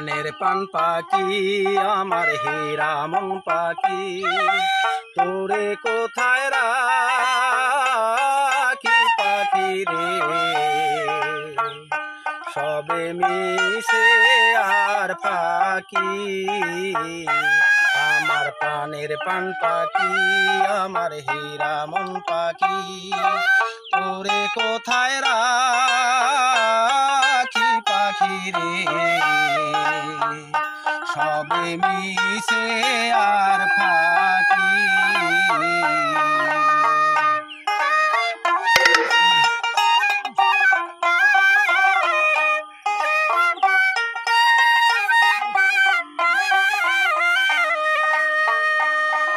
প্রাণের পান পাখি আমার হীরা মন পাখি তোরে কোথায় রাখি পাখি রে সবে মিশে আর ফাঁকি আমার প্রাণের পান পাখি আমার হীরা মন পাখি তোরে কোথায় রাখি পাখি রে সবে মিশে আর ফাঁকি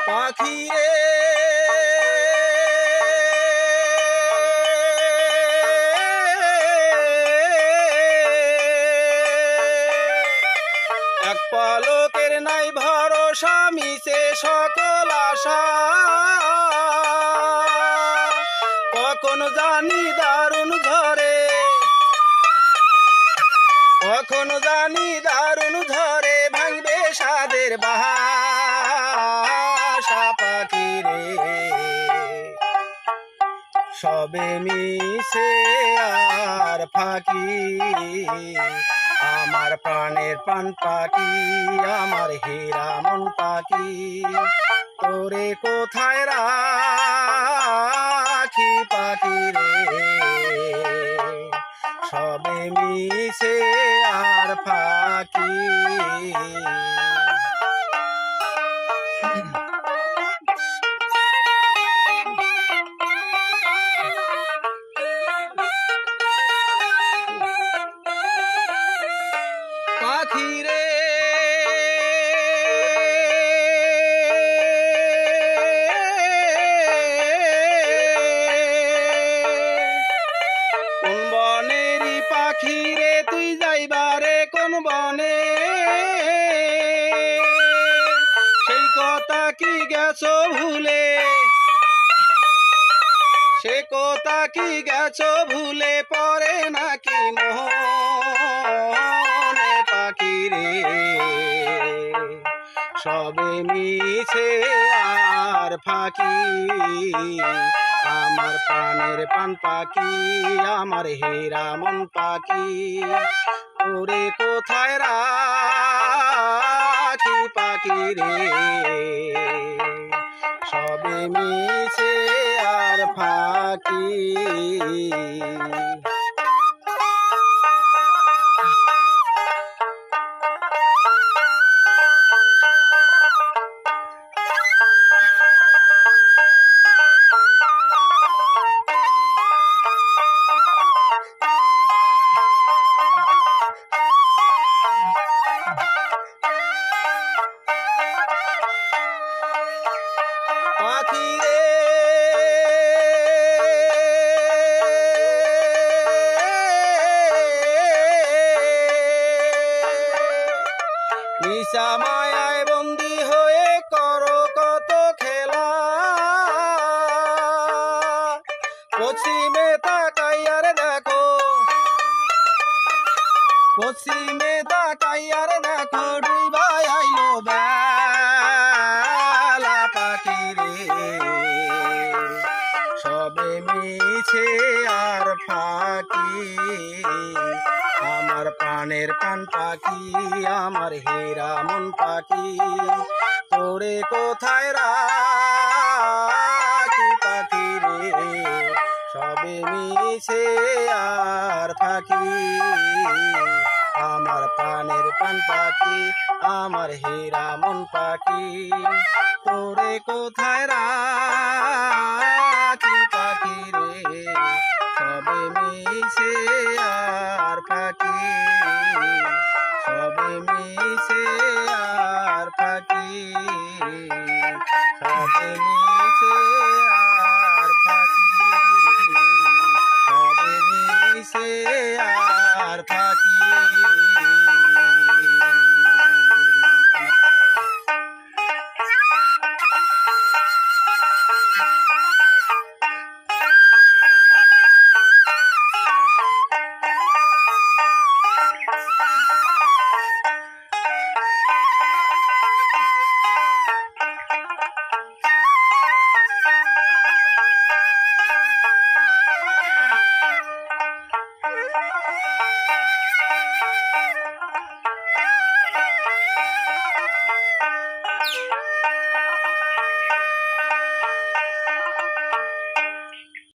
পাখি রে এক পলকের নাই ভরসা মিশে সকল আশা কখন জানি দারুণ ঝরে কখন জানি দারুণ ঝরে ভাঙবে সাদের বাসা পাখি রে সবে মিশে আর ফাঁকি আমার প্রাণের পান পাখি আমার হীরা মন পাখি তোরে কোথায় রাখি পাখি রে সবে মিশে আর ফাঁকি পাখি রে কোন বনেরই পাখি রে তুই যাইবারে কোন বনে সেই কথা কি গেছো ভুলে সে কথা কি গেছো ভুলে পরে নাকি মনে পাখি রে সবে মিছে আর ফাঁকি আমার প্রাণের পান পাখি আমার হীরা মন পাখি তোরে কোথায় রাখি পাখি রে সবে মিছে আর ফাঁকি পাখি রে নিশা মায়ায় বন্দি হয়ে করো কত খেলা পশ্চিমে তাকাইয়ার দেখো পশ্চিমে তাকাইয়ার দেখো ডুবাই আইলো বেলা পাখি রে সবে মিছে আর ফাঁকি আমার প্রাণের পান পাখি আমার হীরা মন পাখি তোরে কোথায় রাখি পাখি রে সবে মিছে আর ফাঁকি আমার প্রাণের পান পাখি আমার হীরা মন পাখি তোরে কোথায় রাখি পাখি রে সবে মিশে আর ফাঁকি সবে মিশে আর ফাঁকি সবে মিশে আর ফাঁকি সবে মিশে আর ফাঁকি